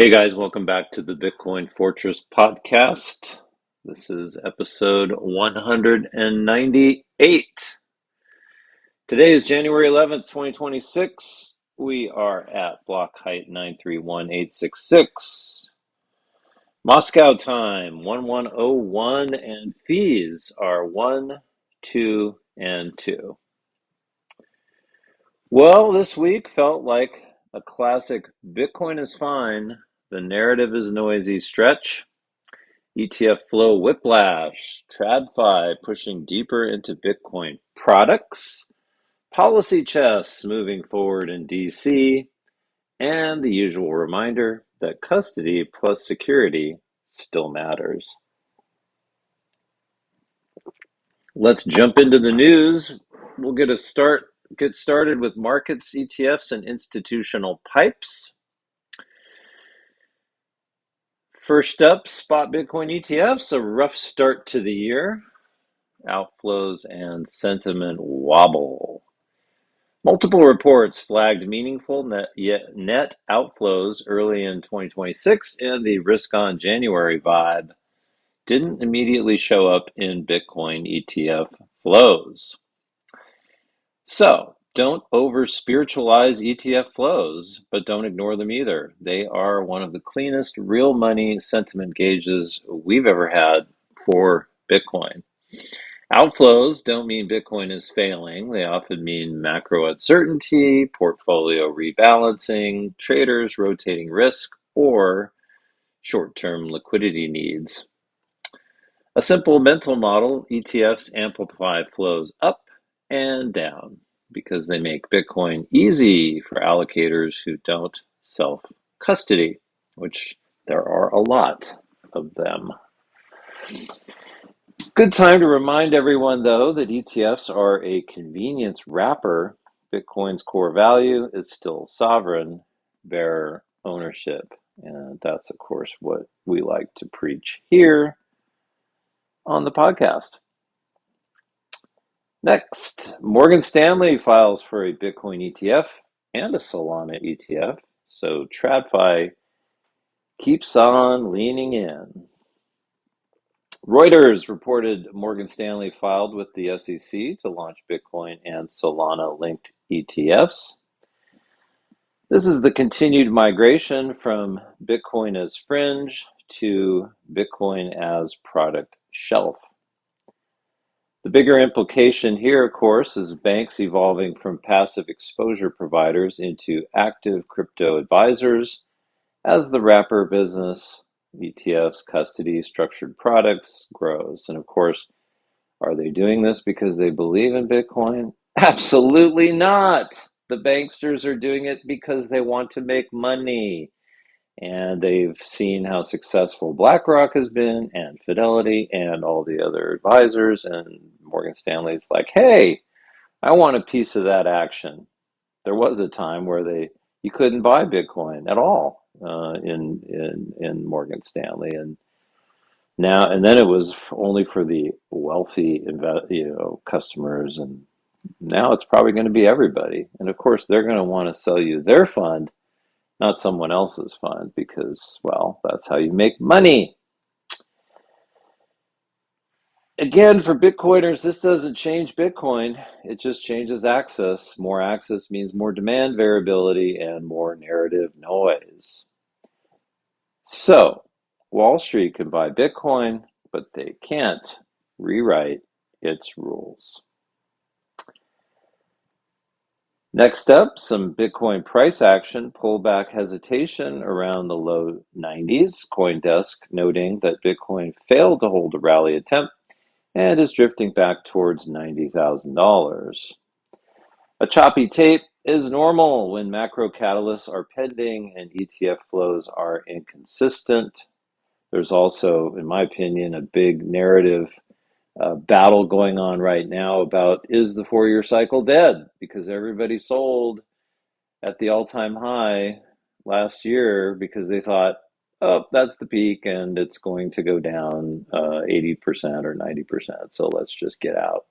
Hey guys, welcome back to the Bitcoin Fortress podcast. This is episode 198. Today is January 11th, 2026. We are at block height 931,866. Moscow time 1101 and fees are 1, 2, and 2. Well, this week felt like a classic Bitcoin is fine, the narrative is noisy stretch. ETF flow whiplash, TradFi pushing deeper into Bitcoin products, policy chess moving forward in DC, and the usual reminder that custody plus security still matters. Let's jump into the news. We'll get started with markets, ETFs, and institutional pipes. First up, spot Bitcoin ETFs, a rough start to the year. Outflows and sentiment wobble. Multiple reports flagged meaningful net outflows early in 2026, and the risk on January vibe didn't immediately show up in Bitcoin ETF flows. So, don't over spiritualize ETF flows, but don't ignore them either. They are one of the cleanest real money sentiment gauges we've ever had for Bitcoin. Outflows don't mean Bitcoin is failing. They often mean macro uncertainty, portfolio rebalancing, traders rotating risk, or short-term liquidity needs. A simple mental model, ETFs amplify flows up and down because they make Bitcoin easy for allocators who don't self-custody, which there are a lot of them. Good time to remind everyone, though, that ETFs are a convenience wrapper. Bitcoin's core value is still sovereign, bearer ownership. And that's, of course, what we like to preach here on the podcast. Next, Morgan Stanley files for a Bitcoin ETF and a Solana ETF. So TradFi keeps on leaning in. Reuters reported Morgan Stanley filed with the SEC to launch Bitcoin and Solana-linked ETFs. This is the continued migration from Bitcoin as fringe to Bitcoin as product shelf. The bigger implication here, of course, is banks evolving from passive exposure providers into active crypto advisors as the wrapper business, ETFs, custody, structured products grows. And of course, are they doing this because they believe in Bitcoin? Absolutely not. The banksters are doing it because they want to make money. And they've seen how successful BlackRock has been, and Fidelity, and all the other advisors. And Morgan Stanley's like, hey, I want a piece of that action. There was a time where you couldn't buy Bitcoin at all in Morgan Stanley, and then it was only for the wealthy customers, and now it's probably going to be everybody. And of course, they're going to want to sell you their fund, not someone else's fund, because, well, that's how you make money. Again, for Bitcoiners, this doesn't change Bitcoin. It just changes access. More access means more demand variability and more narrative noise. So, Wall Street can buy Bitcoin, but they can't rewrite its rules. Next up, some Bitcoin price action, pullback hesitation around the low 90s. CoinDesk noting that Bitcoin failed to hold a rally attempt and is drifting back towards $90,000. A choppy tape is normal when macro catalysts are pending and ETF flows are inconsistent. There's also, in my opinion, a big narrative battle going on right now about, is the 4-year cycle dead? Because everybody sold at the all-time high last year because they thought, oh, that's the peak and it's going to go down 80% or 90%. So let's just get out.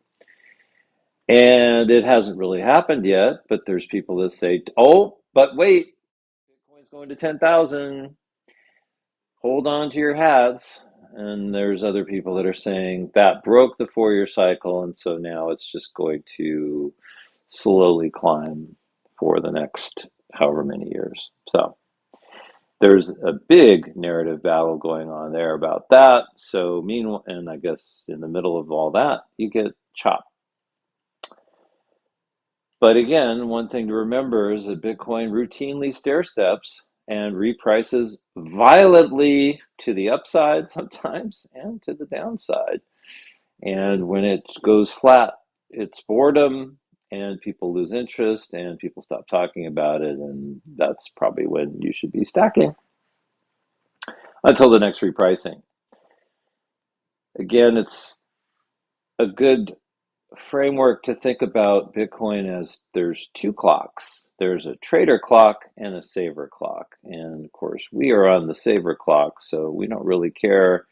And it hasn't really happened yet, but there's people that say, oh, but wait, Bitcoin's going to 10,000. hold on to your hats. And there's other people that are saying that broke the 4-year cycle, and so now it's just going to slowly climb for the next however many years. So there's a big narrative battle going on there about that. So meanwhile, and I guess in the middle of all that, you get chop. But again, one thing to remember is that Bitcoin routinely stair steps and reprices violently to the upside sometimes and to the downside. And when it goes flat, it's boredom and people lose interest and people stop talking about it. And that's probably when you should be stacking until the next repricing. Again, it's a good framework to think about Bitcoin as there's two clocks. There's a trader clock and a saver clock. And of course, we are on the saver clock, so we don't really care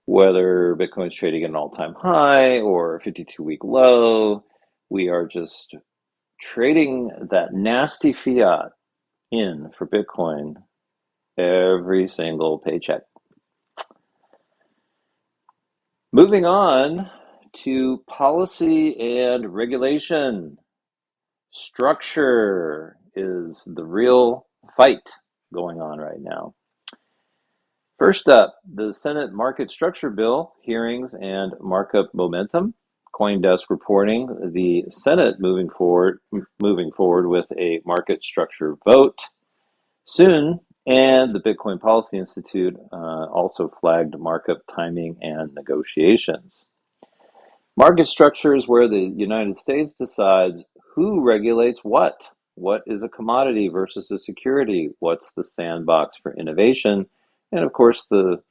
whether Bitcoin's trading at an all-time high or a 52-week low. We are just trading that nasty fiat in for Bitcoin every single paycheck. Moving on to policy and regulation. Structure is the real fight going on right now. First up, the Senate Market Structure Bill, hearings and markup momentum. CoinDesk reporting the Senate moving forward with a market structure vote soon, and the Bitcoin Policy Institute also flagged markup timing and negotiations. Market structure is where the United States decides who regulates what. What is a commodity versus a security? What's the sandbox for innovation? And of course, the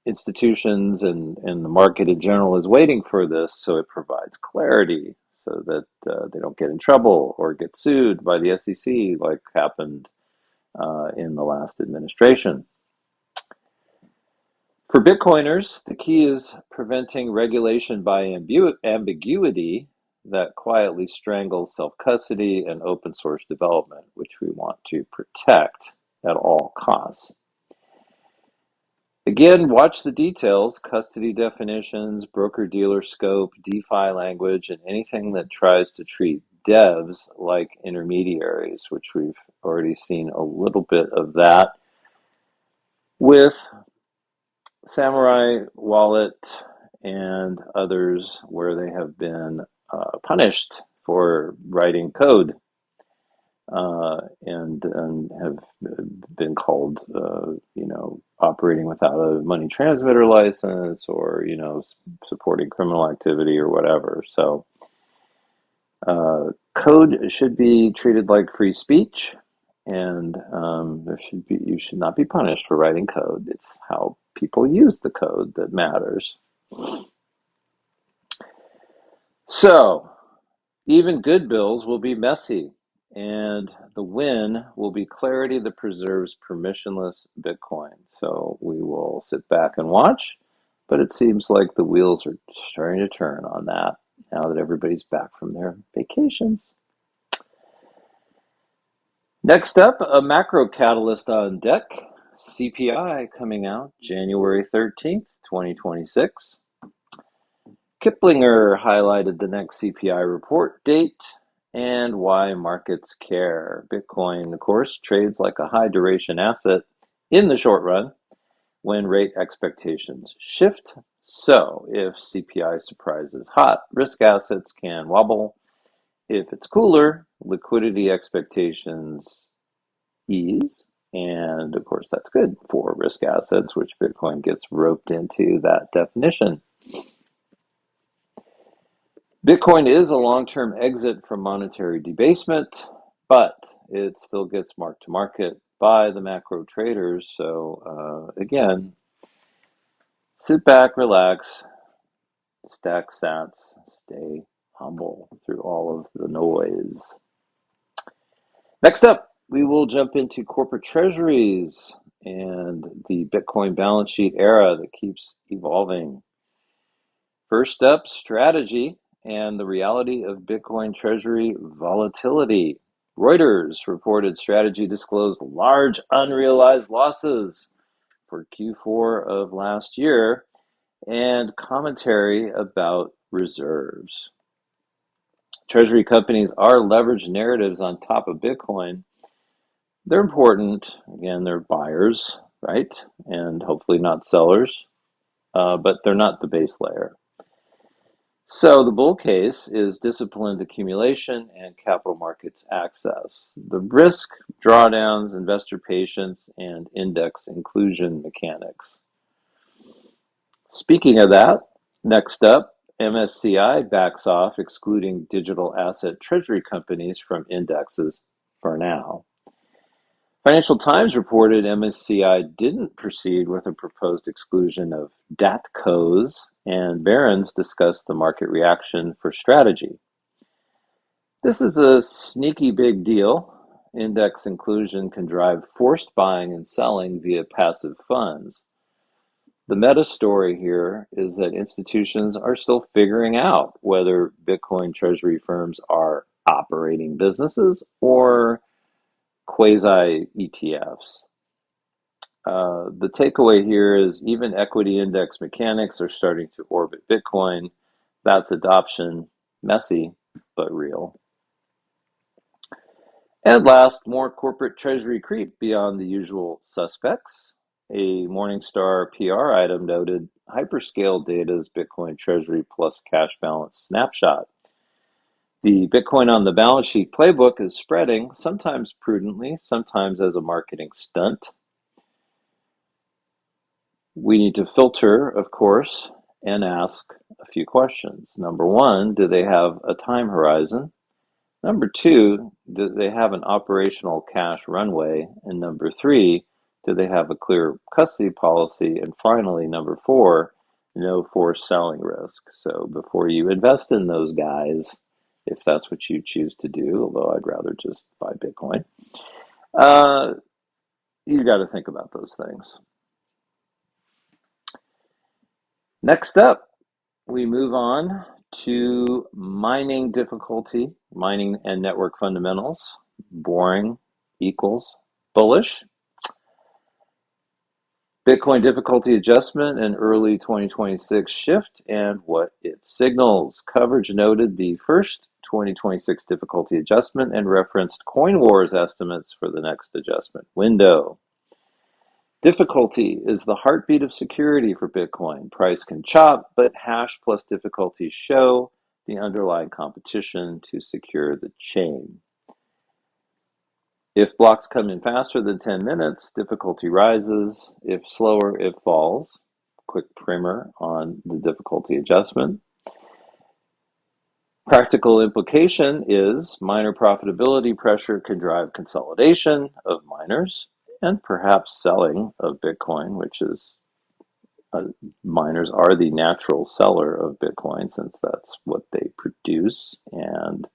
institutions and the market in general is waiting for this, so it provides clarity so that they don't get in trouble or get sued by the SEC like happened in the last administration. For Bitcoiners, the key is preventing regulation by ambiguity that quietly strangles self-custody and open source development, which we want to protect at all costs. Again, watch the details, custody definitions, broker-dealer scope, DeFi language, and anything that tries to treat devs like intermediaries, which we've already seen a little bit of that with Samurai Wallet and others where they have been punished for writing code and have been called, operating without a money transmitter license or, supporting criminal activity or whatever. So code should be treated like free speech, and you should not be punished for writing code. It's how people use the code that matters. So, even good bills will be messy, and the win will be clarity that preserves permissionless Bitcoin. So we will sit back and watch, but it seems like the wheels are starting to turn on that now that everybody's back from their vacations. Next up, a macro catalyst on deck. CPI coming out January 13th, 2026. Kiplinger highlighted the next CPI report date and why markets care. Bitcoin, of course, trades like a high duration asset in the short run when rate expectations shift. So if CPI surprises hot, risk assets can wobble. If it's cooler, liquidity expectations ease. And of course, that's good for risk assets, which Bitcoin gets roped into that definition. Bitcoin is a long-term exit from monetary debasement, but it still gets marked to market by the macro traders. So again, sit back, relax, stack sats, stay humble through all of the noise. Next up, we will jump into corporate treasuries and the Bitcoin balance sheet era that keeps evolving. First up, strategy and the reality of Bitcoin treasury volatility. Reuters reported strategy disclosed large unrealized losses for Q4 of last year and commentary about reserves. Treasury companies are leveraged narratives on top of Bitcoin. They're important. Again, they're buyers, right? And hopefully not sellers, but they're not the base layer. So the bull case is disciplined accumulation and capital markets access. The risk, drawdowns, investor patience, and index inclusion mechanics. Speaking of that, next up, MSCI backs off excluding digital asset treasury companies from indexes for now. Financial Times reported MSCI didn't proceed with a proposed exclusion of DATCOs, and Barron's discussed the market reaction for strategy. This is a sneaky big deal. Index inclusion can drive forced buying and selling via passive funds. The meta story here is that institutions are still figuring out whether Bitcoin treasury firms are operating businesses or quasi ETFs. The takeaway here is even equity index mechanics are starting to orbit Bitcoin. That's adoption, messy, but real. And last, more corporate treasury creep beyond the usual suspects. A Morningstar PR item noted hyperscale data's Bitcoin treasury plus cash balance snapshot. The Bitcoin on the balance sheet playbook is spreading, sometimes prudently, sometimes as a marketing stunt. We need to filter, of course, and ask a few questions. Number one, do they have a time horizon? Number two, do they have an operational cash runway? And number three, do they have a clear custody policy? And finally, number four, no forced selling risk. So before you invest in those guys, if that's what you choose to do, although I'd rather just buy Bitcoin, you got to think about those things. Next up, we move on to mining difficulty, mining and network fundamentals. Boring equals bullish. Bitcoin difficulty adjustment and early 2026 shift and what it signals. Coverage noted the first 2026 difficulty adjustment and referenced CoinWars estimates for the next adjustment window. Difficulty is the heartbeat of security for Bitcoin. Price can chop, but hash plus difficulty show the underlying competition to secure the chain. If blocks come in faster than 10 minutes, difficulty rises. If slower, it falls. Quick primer on the difficulty adjustment. Practical implication is miner profitability pressure can drive consolidation of miners and perhaps selling of Bitcoin, which is miners are the natural seller of Bitcoin since that's what they produce and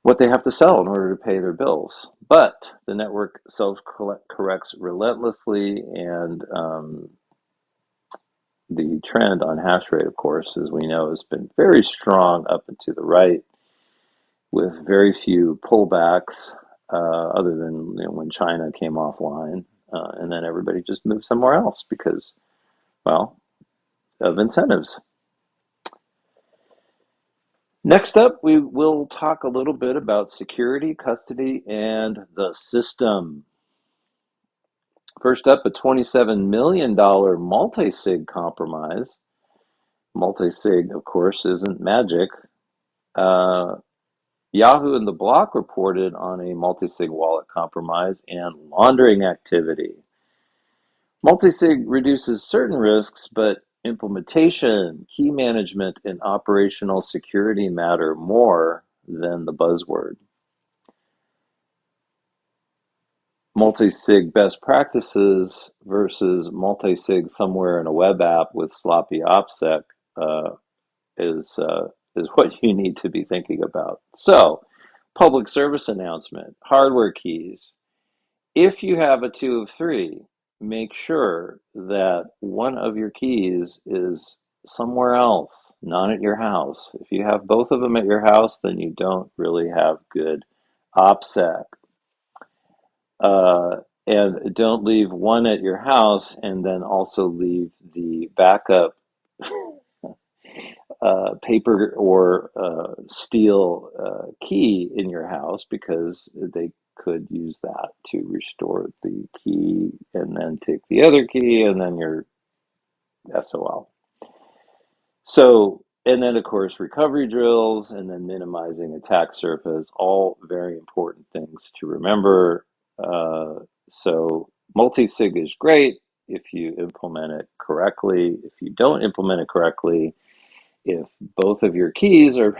what they have to sell in order to pay their bills. But the network self-corrects relentlessly, and the trend on hash rate, of course, as we know, has been very strong up and to the right with very few pullbacks other than when China came offline. And then everybody just moved somewhere else because, well, of incentives. Next up, we will talk a little bit about security, custody, and the system. First up, a $27 million multi-sig compromise. Multi-sig, of course, isn't magic. Yahoo and The Block reported on a multi-sig wallet compromise and laundering activity. Multi-sig reduces certain risks, but implementation, key management, and operational security matter more than the buzzword. Multi-sig best practices versus multi-sig somewhere in a web app with sloppy OPSEC is what you need to be thinking about. So, public service announcement, hardware keys. If you have a 2 of 3, make sure that one of your keys is somewhere else, not at your house. If you have both of them at your house, then you don't really have good OPSEC. And don't leave one at your house and then also leave the backup paper or steel key in your house, because they could use that to restore the key and then take the other key and then you're SOL. So, and then of course, recovery drills and then minimizing attack surface, all very important things to remember. Uh, so, multi-sig is great if you implement it correctly. If you don't implement it correctly, if both of your keys are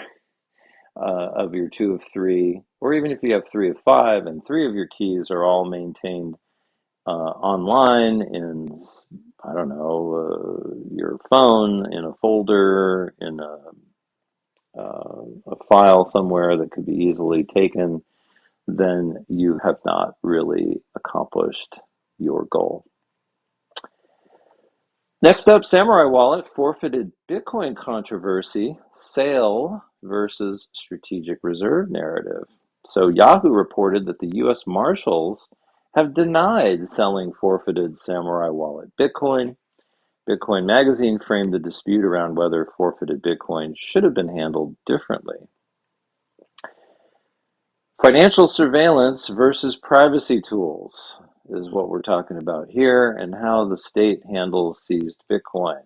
of your two of three, or even if you have three of five and three of your keys are all maintained online in, I don't know, your phone, in a folder, in a file somewhere that could be easily taken, then you have not really accomplished your goal. Next up, Samurai Wallet forfeited Bitcoin controversy, sale versus strategic reserve narrative. So Yahoo reported that the US Marshals have denied selling forfeited Samurai Wallet Bitcoin. Bitcoin Magazine framed the dispute around whether forfeited Bitcoin should have been handled differently. Financial surveillance versus privacy tools is what we're talking about here, and how the state handles seized Bitcoin.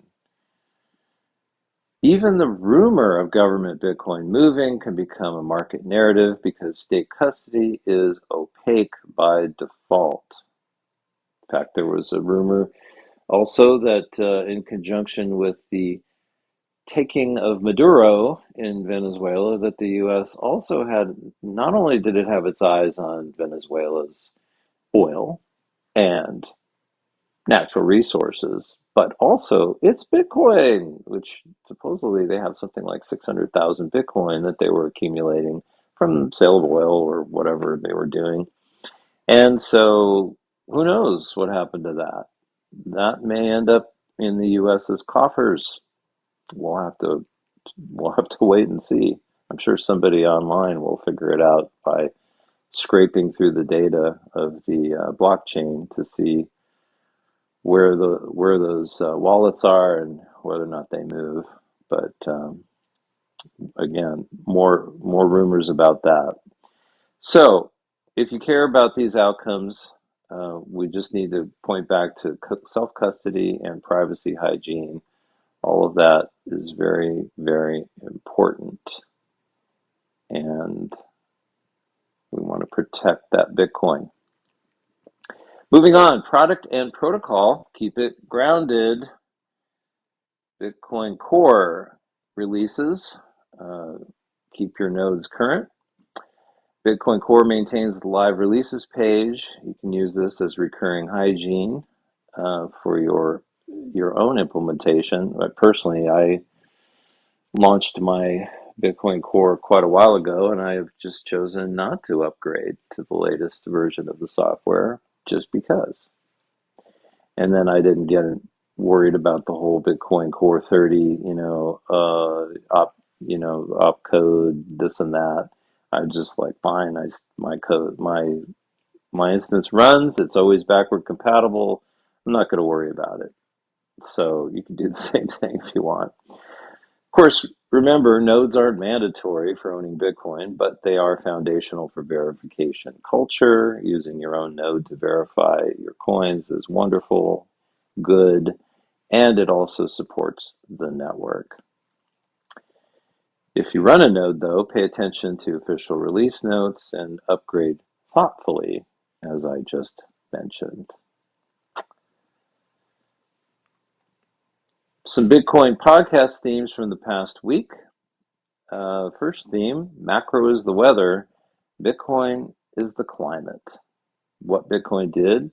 Even the rumor of government Bitcoin moving can become a market narrative because state custody is opaque by default. In fact, there was a rumor also that in conjunction with the taking of Maduro in Venezuela, that the U.S. also had, not only did it have its eyes on Venezuela's oil and natural resources, but also its Bitcoin, which supposedly they have something like 600,000 Bitcoin that they were accumulating from sale of oil or whatever they were doing. And so who knows what happened to that? That may end up in the US's coffers. We'll have to wait and see. I'm sure somebody online will figure it out by scraping through the data of the blockchain to see where those wallets are and whether or not they move. But again, more rumors about that. So, if you care about these outcomes, we just need to point back to self custody and privacy hygiene. All of that is very, very important, and we want to protect that Bitcoin. Moving on, product and protocol, keep it grounded. Bitcoin Core releases, keep your nodes current. Bitcoin Core maintains the live releases page. You can use this as recurring hygiene for your own implementation. But personally, I launched my Bitcoin Core quite a while ago, and I have just chosen not to upgrade to the latest version of the software just because. And then I didn't get worried about the whole Bitcoin Core 30, opcode, this and that. I just like fine. My code, my instance runs. It's always backward compatible. I'm not going to worry about it. So you can do the same thing if you want. Of course, remember, nodes aren't mandatory for owning Bitcoin, but they are foundational for verification culture. Using your own node to verify your coins is wonderful, good, and it also supports the network. If you run a node, though, pay attention to official release notes and upgrade thoughtfully, as I just mentioned. Some Bitcoin podcast themes from the past week. First theme, macro is the weather, Bitcoin is the climate. What Bitcoin did,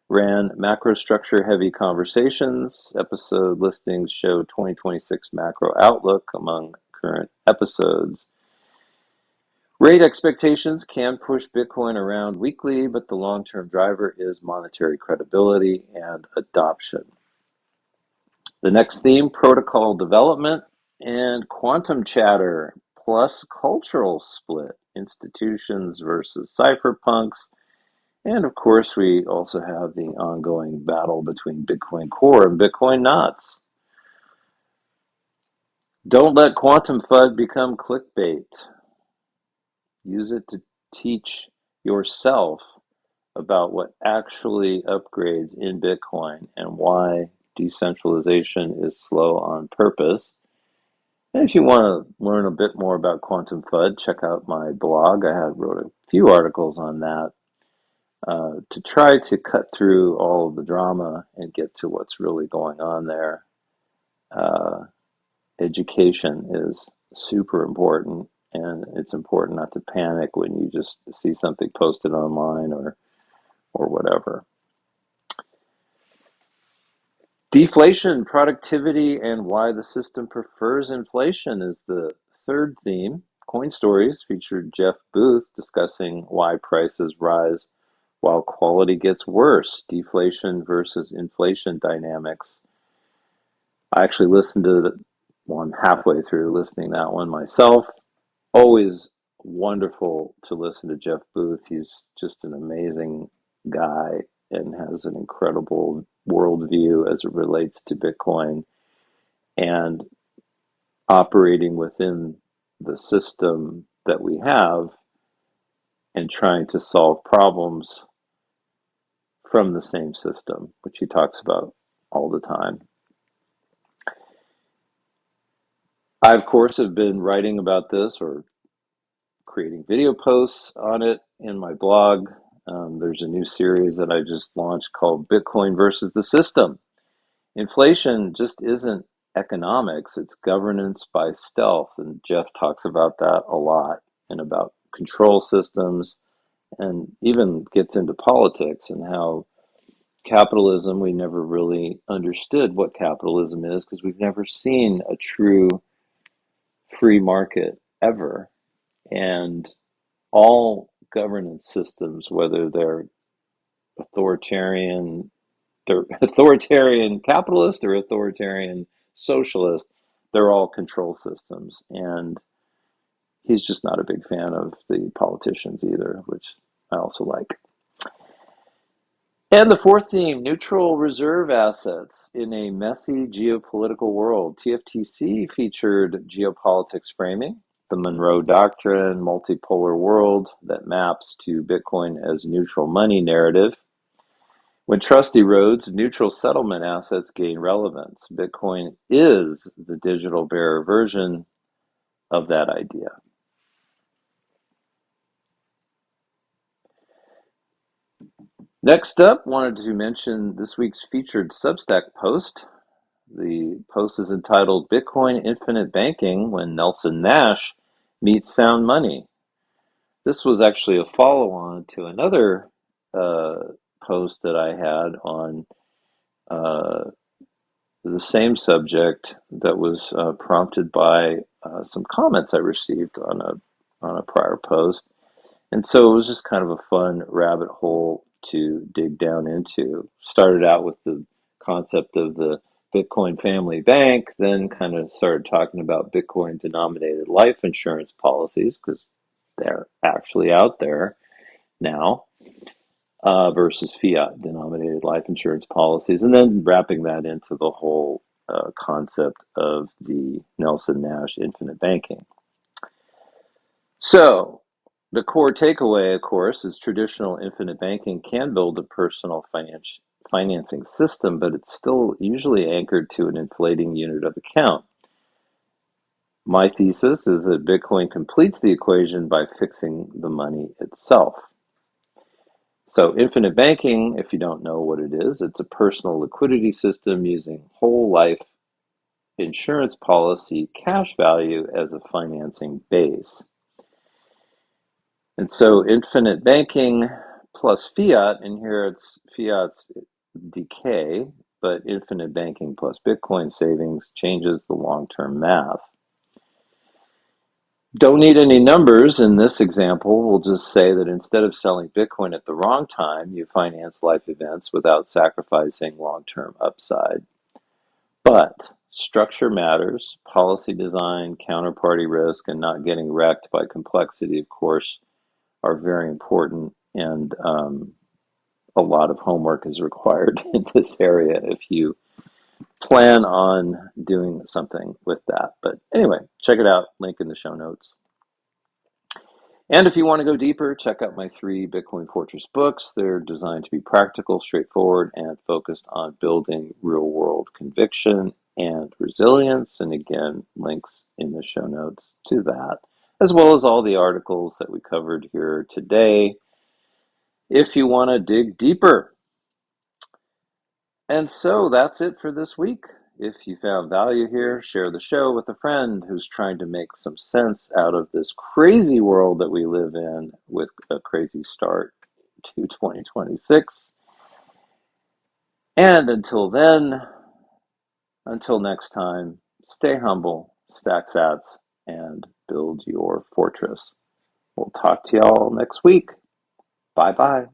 ran macro structure heavy conversations. Episode listings show 2026 macro outlook among current episodes. Rate expectations can push Bitcoin around weekly, but the long-term driver is monetary credibility and adoption. The next theme, protocol development and quantum chatter, plus cultural split, institutions versus cypherpunks, And of course, we also have the ongoing battle between Bitcoin Core and Bitcoin Knots. Don't let quantum FUD become clickbait. Use it to teach yourself about what actually upgrades in Bitcoin and why decentralization is slow on purpose. And if you want to learn a bit more about quantum FUD, check out my blog. I wrote a few articles on that to try to cut through all of the drama and get to what's really going on there. Uh, Education is super important, and it's important not to panic when you just see something posted online or whatever. Deflation, productivity, and why the system prefers inflation is the third theme. Coin Stories featured Jeff Booth discussing why prices rise while quality gets worse, deflation versus inflation dynamics. I actually listened to I'm halfway through listening to that one myself. Always wonderful to listen to Jeff Booth. He's just an amazing guy and has an incredible worldview as it relates to Bitcoin and operating within the system that we have and trying to solve problems from the same system, which he talks about all the time. I, of course, have been writing about this or creating video posts on it in my blog. There's a new series that I just launched called Bitcoin versus the System. Inflation just isn't economics, it's governance by stealth. And Jeff talks about that a lot and about control systems and even gets into politics and how capitalism, we never really understood what capitalism is because we've never seen a true free market ever. And all governance systems, whether authoritarian, they're authoritarian capitalist or authoritarian socialist, they're all control systems. And he's just not a big fan of the politicians either, which I also like. And the fourth theme, neutral reserve assets in a messy geopolitical world. TFTC featured geopolitics framing, the Monroe Doctrine, multipolar world that maps to Bitcoin as neutral money narrative. When trust erodes, neutral settlement assets gain relevance. Bitcoin is the digital bearer version of that idea. Next up, wanted to mention this week's featured Substack post. The post is entitled Bitcoin Infinite Banking When Nelson Nash Meets Sound Money. This was actually a follow-on to another post that I had on the same subject that was prompted by some comments I received on a prior post. And so it was just kind of a fun rabbit hole to dig down into. Started out with the concept of the Bitcoin family bank, then kind of started talking about Bitcoin denominated life insurance policies because they're actually out there now versus fiat denominated life insurance policies, and then wrapping that into the whole concept of the Nelson Nash infinite banking. So, the core takeaway, of course, is traditional infinite banking can build a personal financing system, but it's still usually anchored to an inflating unit of account. My thesis is that Bitcoin completes the equation by fixing the money itself. So, infinite banking, if you don't know what it is, it's a personal liquidity system using whole life insurance policy cash value as a financing base. And so infinite banking plus fiat, and here it's fiat's decay, but infinite banking plus Bitcoin savings changes the long-term math. Don't need any numbers in this example. We'll just say that instead of selling Bitcoin at the wrong time, you finance life events without sacrificing long-term upside. But structure matters, policy design, counterparty risk, and not getting wrecked by complexity, of course, are very important. And a lot of homework is required in this area if you plan on doing something with that. But anyway, check it out. Link in the show notes. And if you want to go deeper, check out my 3 Bitcoin Fortress books. They're designed to be practical, straightforward, and focused on building real-world conviction and resilience. And again, links in the show notes to that, as well as all the articles that we covered here today, if you want to dig deeper. And so that's it for this week. If you found value here, share the show with a friend who's trying to make some sense out of this crazy world that we live in with a crazy start to 2026. And until then, until next time, stay humble, stack sats, and build your fortress. We'll talk to y'all next week. Bye-bye.